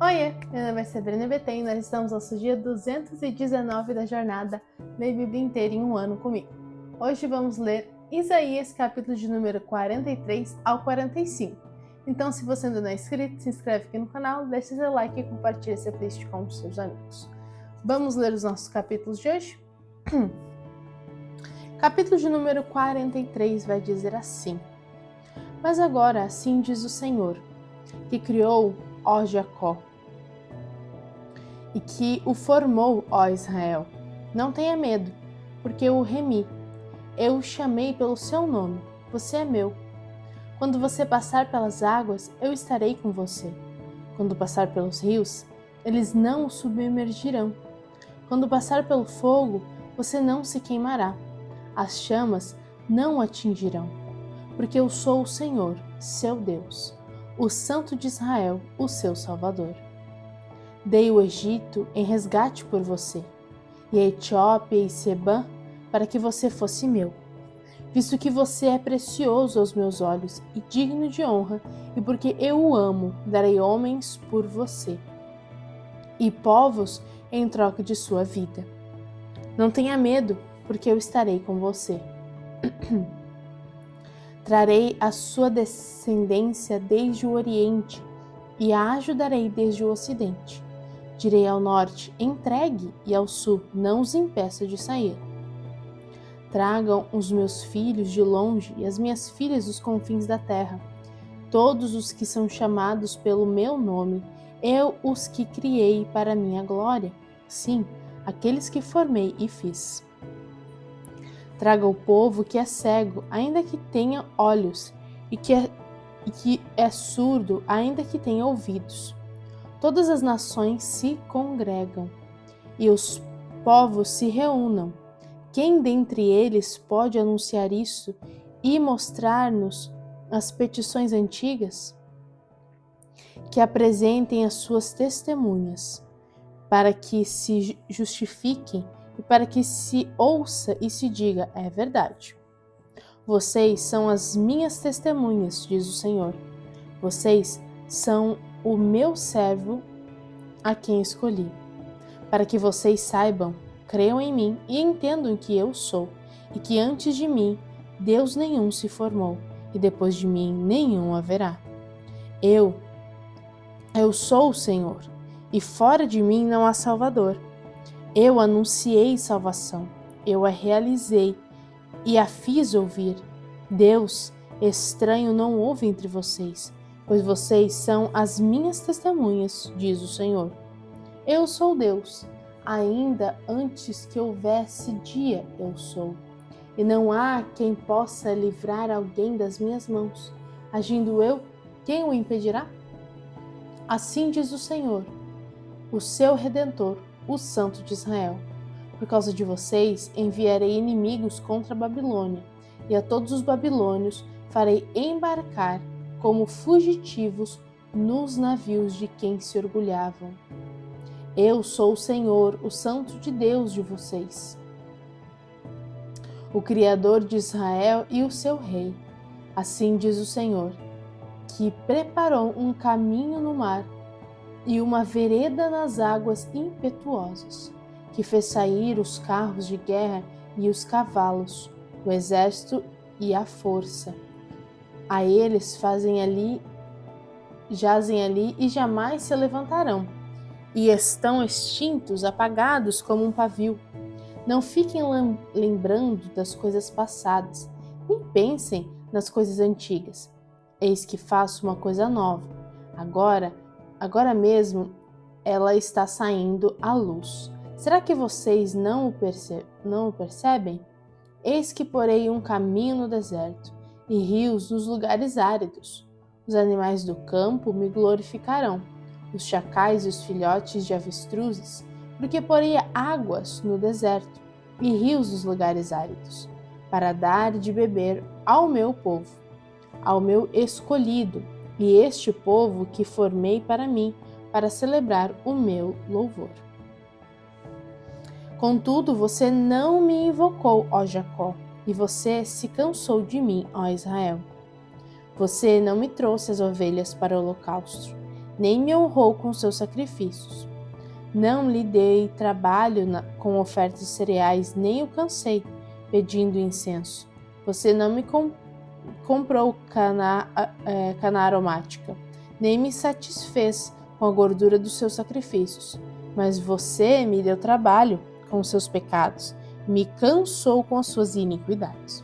Oiê, meu nome é Sabrina Betém e nós estamos no nosso dia 219 da jornada Lê Bíblia inteira em um ano comigo. Hoje vamos ler Isaías, capítulo de número 43 ao 45. Então, se você ainda não é inscrito, se inscreve aqui no canal, deixa seu like e compartilha esse playlist com os seus amigos. Vamos ler os nossos capítulos de hoje? Capítulo de número 43 vai dizer assim: Mas agora assim diz o Senhor, que criou, ó Jacó, e que o formou, ó Israel. Não tenha medo, porque eu o remi. Eu o chamei pelo seu nome. Você é meu. Quando você passar pelas águas, eu estarei com você. Quando passar pelos rios, eles não o submergirão. Quando passar pelo fogo, você não se queimará. As chamas não o atingirão. Porque eu sou o Senhor, seu Deus, o Santo de Israel, o seu Salvador. Dei o Egito em resgate por você, e a Etiópia e Sebã, para que você fosse meu. Visto que você é precioso aos meus olhos e digno de honra, e porque eu o amo, darei homens por você, e povos em troca de sua vida. Não tenha medo, porque eu estarei com você. Trarei a sua descendência desde o Oriente, e a ajudarei desde o Ocidente. Direi ao norte, entregue, e ao sul, não os impeça de sair. Tragam os meus filhos de longe e as minhas filhas dos confins da terra. Todos os que são chamados pelo meu nome, eu os que criei para a minha glória. Sim, aqueles que formei e fiz. Traga o povo que é cego, ainda que tenha olhos, e que é surdo, ainda que tenha ouvidos. Todas as nações se congregam e os povos se reúnam. Quem dentre eles pode anunciar isso e mostrar-nos as petições antigas? Que apresentem as suas testemunhas, para que se justifiquem e para que se ouça e se diga: é verdade. Vocês são as minhas testemunhas, diz o Senhor. Vocês são o meu servo a quem escolhi, para que vocês saibam, creiam em mim e entendam que eu sou, e que antes de mim Deus nenhum se formou, e depois de mim nenhum haverá. Eu sou o Senhor, e fora de mim não há Salvador. Eu anunciei salvação, eu a realizei e a fiz ouvir. Deus estranho não houve entre vocês, pois vocês são as minhas testemunhas, diz o Senhor. Eu sou Deus, ainda antes que houvesse dia eu sou, e não há quem possa livrar alguém das minhas mãos. Agindo eu, quem o impedirá? Assim diz o Senhor, o seu Redentor, o Santo de Israel. Por causa de vocês, enviarei inimigos contra a Babilônia, e a todos os babilônios farei embarcar como fugitivos nos navios de quem se orgulhavam. Eu sou o Senhor, o Santo de Deus de vocês, o Criador de Israel e o seu Rei. Assim diz o Senhor, que preparou um caminho no mar e uma vereda nas águas impetuosas, que fez sair os carros de guerra e os cavalos, o exército e a força. A eles jazem ali e jamais se levantarão, e estão extintos, apagados como um pavio. Não fiquem lembrando das coisas passadas, nem pensem nas coisas antigas. Eis que faço uma coisa nova. Agora mesmo ela está saindo à luz. Será que vocês não o percebem? Eis que porei um caminho no deserto e rios nos lugares áridos. Os animais do campo me glorificarão, os chacais e os filhotes de avestruzes, porque porei águas no deserto e rios nos lugares áridos, para dar de beber ao meu povo, ao meu escolhido, e este povo que formei para mim, para celebrar o meu louvor. Contudo, você não me invocou, ó Jacó, e você se cansou de mim, ó Israel. Você não me trouxe as ovelhas para o holocausto, nem me honrou com seus sacrifícios. Não lhe dei trabalho com ofertas de cereais, nem o cansei, pedindo incenso. Você não me comprou cana aromática, nem me satisfez com a gordura dos seus sacrifícios. Mas você me deu trabalho com os seus pecados, me cansou com as suas iniquidades.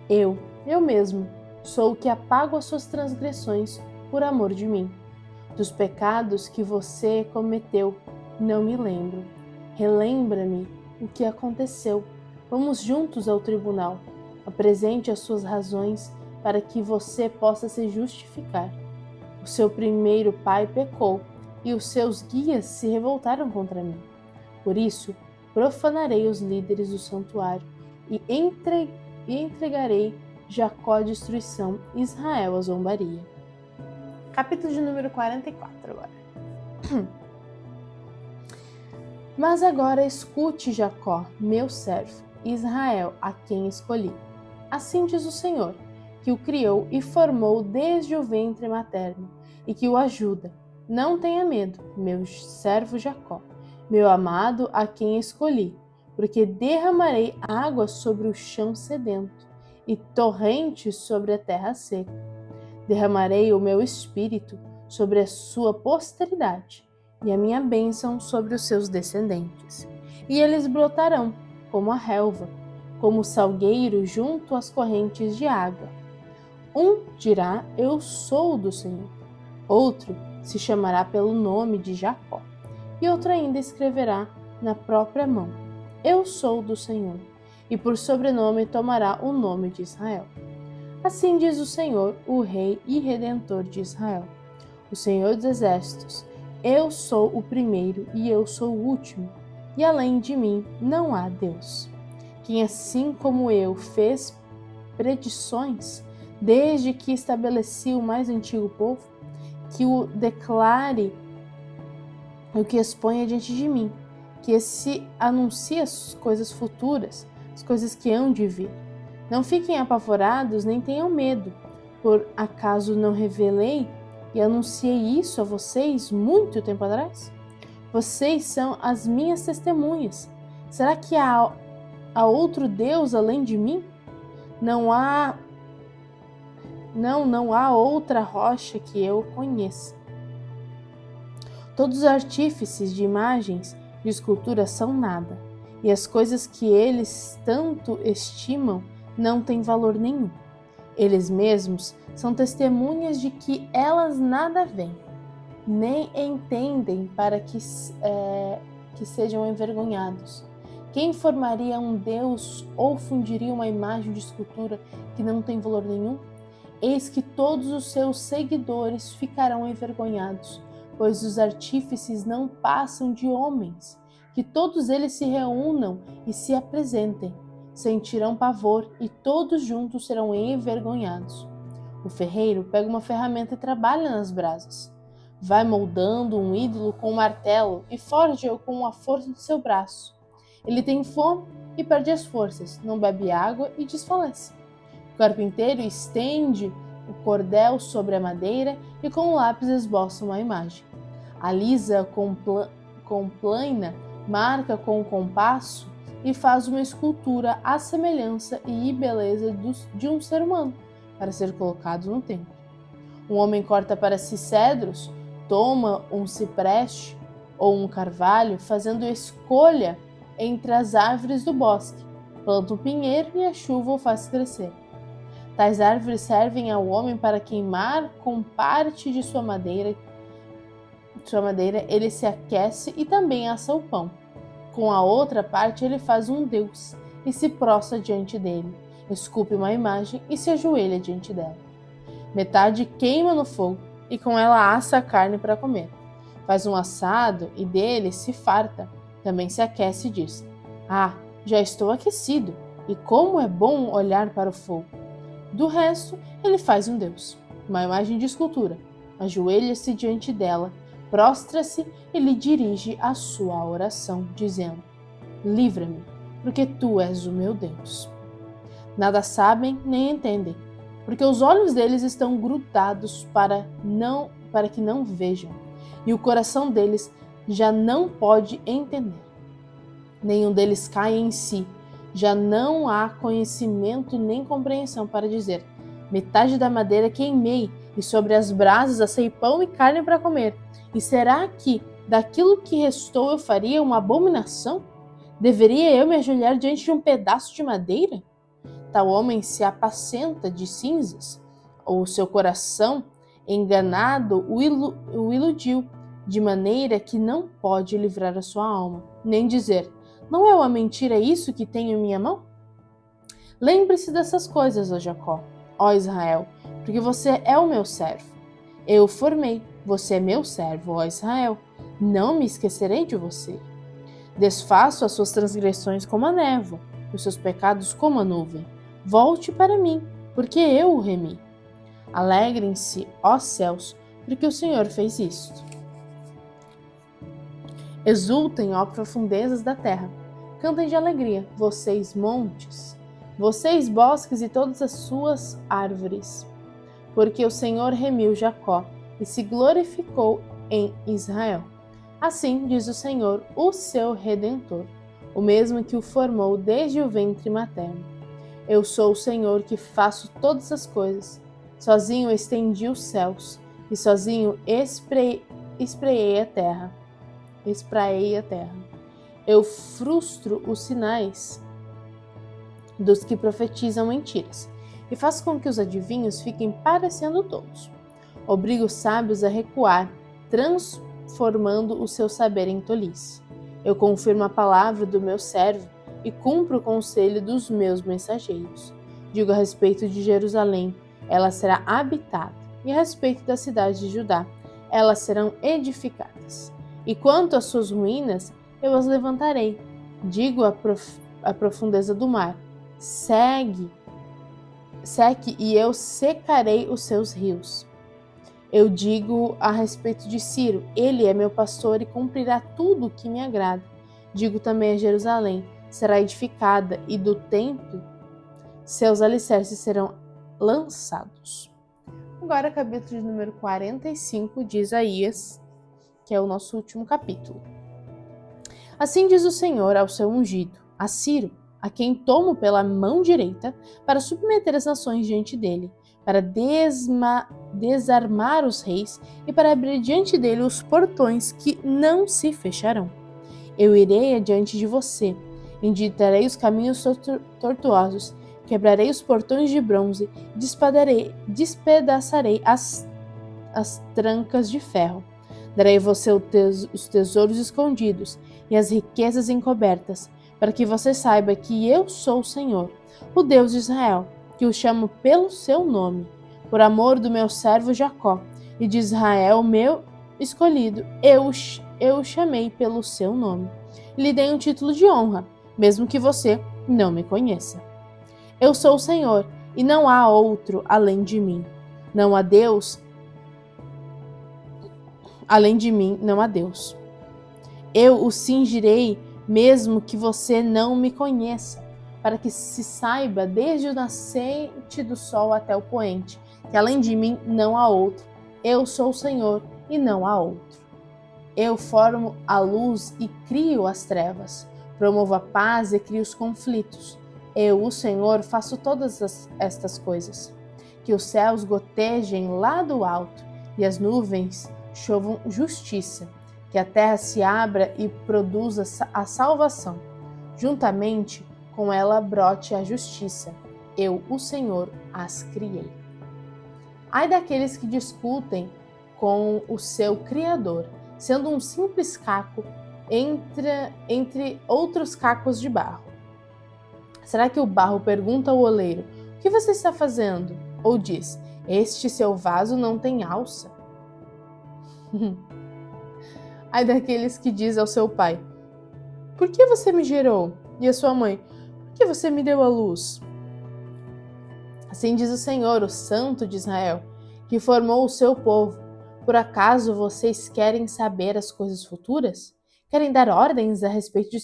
Eu mesmo, sou o que apago as suas transgressões por amor de mim. Dos pecados que você cometeu, não me lembro. Relembra-me o que aconteceu. Vamos juntos ao tribunal. Apresente as suas razões para que você possa se justificar. O seu primeiro pai pecou e os seus guias se revoltaram contra mim. Por isso, profanarei os líderes do santuário e entregarei Jacó à destruição, Israel à zombaria. Capítulo de número 44 agora. Mas agora escute, Jacó, meu servo, Israel, a quem escolhi. Assim diz o Senhor, que o criou e formou desde o ventre materno, e que o ajuda. Não tenha medo, meu servo Jacó, meu amado, a quem escolhi, porque derramarei água sobre o chão sedento e torrentes sobre a terra seca. Derramarei o meu espírito sobre a sua posteridade e a minha bênção sobre os seus descendentes. E eles brotarão como a relva, como o salgueiro junto às correntes de água. Um dirá, eu sou do Senhor. Outro se chamará pelo nome de Jacó. E outro ainda escreverá na própria mão, eu sou do Senhor. E por sobrenome tomará o nome de Israel. Assim diz o Senhor, o Rei e Redentor de Israel, o Senhor dos Exércitos. Eu sou o primeiro e eu sou o último, e além de mim não há Deus. Quem assim como eu fez predições, desde que estabeleci o mais antigo povo, que o declare o que exponha diante de mim, que esse anuncie as coisas futuras, as coisas que hão de vir. Não fiquem apavorados, nem tenham medo, por acaso não revelei e anunciei isso a vocês muito tempo atrás? Vocês são as minhas testemunhas. Será que há outro Deus além de mim? Não há outra rocha que eu conheça. Todos os artífices de imagens de escultura são nada, e as coisas que eles tanto estimam não têm valor nenhum. Eles mesmos são testemunhas de que elas nada veem, nem entendem para que sejam envergonhados. Quem formaria um Deus ou fundiria uma imagem de escultura que não tem valor nenhum? Eis que todos os seus seguidores ficarão envergonhados, pois os artífices não passam de homens. Que todos eles se reúnam e se apresentem. Sentirão pavor e todos juntos serão envergonhados. O ferreiro pega uma ferramenta e trabalha nas brasas. Vai moldando um ídolo com um martelo e forja-o com a força de seu braço. Ele tem fome e perde as forças, não bebe água e desfalece. O carpinteiro estende o cordel sobre a madeira e com o lápis esboça uma imagem. Alisa com plana, marca com o compasso e faz uma escultura à semelhança e beleza de um ser humano, para ser colocado no templo. Um homem corta para si cedros, toma um cipreste ou um carvalho, fazendo escolha entre as árvores do bosque, planta um pinheiro e a chuva o faz crescer. Tais árvores servem ao homem para queimar com parte de sua madeira. Ele se aquece e também assa o pão. Com a outra parte ele faz um deus e se prostra diante dele, esculpe uma imagem e se ajoelha diante dela. Metade queima no fogo e com ela assa a carne para comer. Faz um assado e dele se farta. Também se aquece e diz: ah, já estou aquecido, e como é bom olhar para o fogo. Do resto, ele faz um deus, uma imagem de escultura, ajoelha-se diante dela, prostra-se e lhe dirige a sua oração, dizendo: livra-me, porque tu és o meu Deus. Nada sabem nem entendem, porque os olhos deles estão grudados para que não vejam, e o coração deles já não pode entender. Nenhum deles cai em si, já não há conhecimento nem compreensão para dizer: metade da madeira queimei, e sobre as brasas assei pão e carne para comer. E será que daquilo que restou eu faria uma abominação? Deveria eu me ajoelhar diante de um pedaço de madeira? Tal homem se apacenta de cinzas, ou o seu coração, enganado, o iludiu, de maneira que não pode livrar a sua alma, nem dizer: não é uma mentira isso que tenho em minha mão? Lembre-se dessas coisas, ó Jacó, ó Israel, porque você é o meu servo. Eu o formei, você é meu servo, ó Israel. Não me esquecerei de você. Desfaço as suas transgressões como a névoa, os seus pecados como a nuvem. Volte para mim, porque eu o remi. Alegrem-se, ó céus, porque o Senhor fez isto. Exultem, ó profundezas da terra. Cantem de alegria, vocês montes, vocês bosques e todas as suas árvores. Porque o Senhor remiu Jacó e se glorificou em Israel. Assim diz o Senhor, o seu Redentor, o mesmo que o formou desde o ventre materno. Eu sou o Senhor que faço todas as coisas. Sozinho estendi os céus e sozinho espraiei a terra. Eu frustro os sinais dos que profetizam mentiras e faço com que os adivinhos fiquem parecendo tolos. Obrigo os sábios a recuar, transformando o seu saber em tolice. Eu confirmo a palavra do meu servo e cumpro o conselho dos meus mensageiros. Digo a respeito de Jerusalém, ela será habitada, e a respeito da cidade de Judá, elas serão edificadas. E quanto às suas ruínas, eu as levantarei. Digo à profundeza do mar, seque e eu secarei os seus rios. Eu digo a respeito de Ciro, ele é meu pastor e cumprirá tudo o que me agrada. Digo também a Jerusalém, será edificada, e do templo seus alicerces serão lançados. Agora, capítulo de número 45 de Isaías, que é o nosso último capítulo. Assim diz o Senhor ao seu ungido, a Ciro, a quem tomo pela mão direita, para submeter as nações diante dele, para desarmar os reis e para abrir diante dele os portões que não se fecharão. Eu irei adiante de você, endireitarei os caminhos tortuosos, quebrarei os portões de bronze, despedaçarei as trancas de ferro. Darei a você os tesouros escondidos e as riquezas encobertas, para que você saiba que eu sou o Senhor, o Deus de Israel, que o chamo pelo seu nome, por amor do meu servo Jacó, e de Israel, meu escolhido, eu o chamei pelo seu nome. E lhe dei um título de honra, mesmo que você não me conheça. Eu sou o Senhor, e não há outro além de mim. Não há Deus. Além de mim, não há Deus. Eu o cingirei, mesmo que você não me conheça, para que se saiba desde o nascente do sol até o poente, que além de mim não há outro. Eu sou o Senhor e não há outro. Eu formo a luz e crio as trevas, promovo a paz e crio os conflitos. Eu, o Senhor, faço todas estas coisas. Que os céus gotejem lá do alto e as nuvens chovam justiça, que a terra se abra e produza a salvação. Juntamente com ela brote a justiça. Eu, o Senhor, as criei. Ai daqueles que discutem com o seu Criador, sendo um simples caco entre outros cacos de barro. Será que o barro pergunta ao oleiro, o que você está fazendo? Ou diz, este seu vaso não tem alça? Ai daqueles que diz ao seu pai, por que você me gerou? E a sua mãe, por que você me deu a luz? Assim diz o Senhor, o Santo de Israel, que formou o seu povo. Por acaso vocês querem saber as coisas futuras? Querem dar ordens a respeito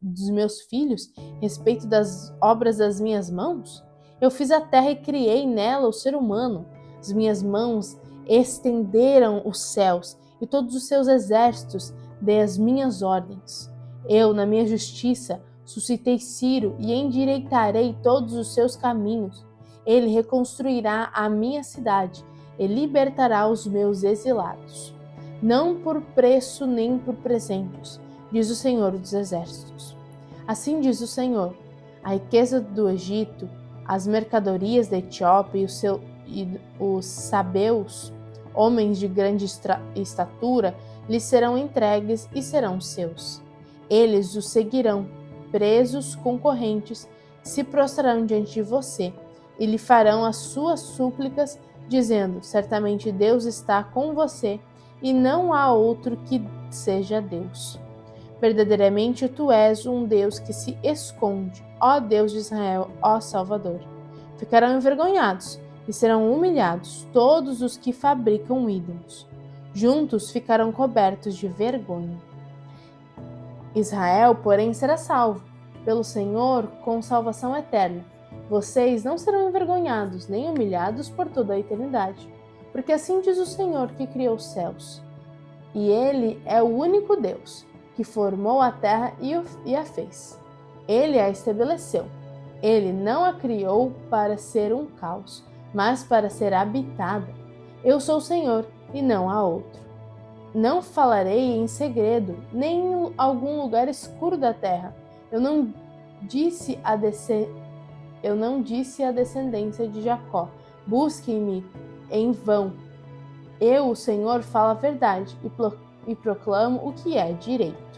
dos meus filhos, a respeito das obras das minhas mãos? Eu fiz a terra e criei nela o ser humano. As minhas mãos estenderam os céus e todos os seus exércitos dei as minhas ordens. Eu, na minha justiça, suscitei Ciro e endireitarei todos os seus caminhos. Ele reconstruirá a minha cidade e libertará os meus exilados. Não por preço nem por presentes, diz o Senhor dos Exércitos. Assim diz o Senhor: a riqueza do Egito, as mercadorias da Etiópia e os sabeus, homens de grande estatura, lhes serão entregues e serão seus. Eles os seguirão, presos com correntes, se prostrarão diante de você e lhe farão as suas súplicas, dizendo: certamente Deus está com você e não há outro que seja Deus. Verdadeiramente tu és um Deus que se esconde, ó Deus de Israel, ó Salvador. Ficarão envergonhados e serão humilhados todos os que fabricam ídolos. Juntos ficarão cobertos de vergonha. Israel, porém, será salvo pelo Senhor com salvação eterna. Vocês não serão envergonhados nem humilhados por toda a eternidade, porque assim diz o Senhor que criou os céus. E Ele é o único Deus que formou a terra e a fez. Ele a estabeleceu. Ele não a criou para ser um caos, mas para ser habitada. Eu sou o Senhor e não há outro. Não falarei em segredo, nem em algum lugar escuro da terra. Eu não disse à descendência de Jacó: busquem-me em vão. Eu, o Senhor, falo a verdade e proclamo o que é direito.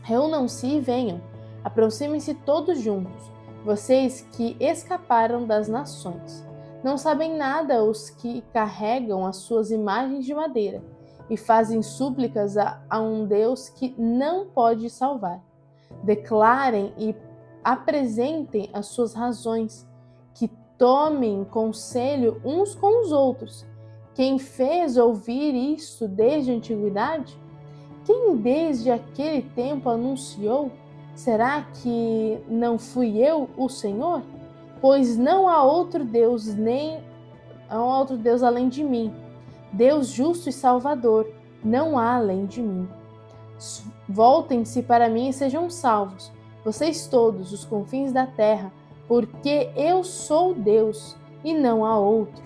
Reúnam-se e venham, aproximem-se todos juntos, vocês que escaparam das nações. Não sabem nada os que carregam as suas imagens de madeira e fazem súplicas a um Deus que não pode salvar. Declarem e apresentem as suas razões, que tomem conselho uns com os outros. Quem fez ouvir isto desde a antiguidade? Quem desde aquele tempo anunciou? Será que não fui eu, o Senhor? Pois não há outro Deus, além de mim. Deus justo e salvador, não há além de mim. Voltem-se para mim e sejam salvos, vocês todos, os confins da terra, porque eu sou Deus e não há outro.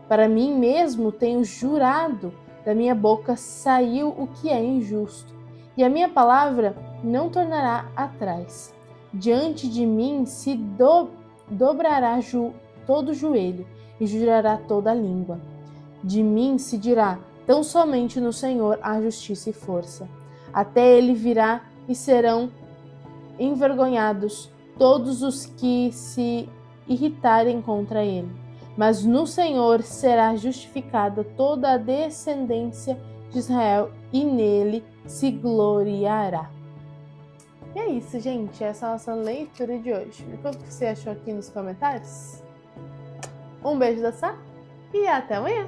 Para mim mesmo tenho jurado, da minha boca saiu o que é injusto, e a minha palavra não tornará atrás. Diante de mim se dobrará todo joelho e jurará toda língua. De mim se dirá: tão somente no Senhor há justiça e força. Até ele virá e serão envergonhados todos os que se irritarem contra ele. Mas no Senhor será justificada toda a descendência de Israel e nele se gloriará. E é isso, gente. Essa é a nossa leitura de hoje. Me conta o que você achou aqui nos comentários. Um beijo da Sá e até amanhã!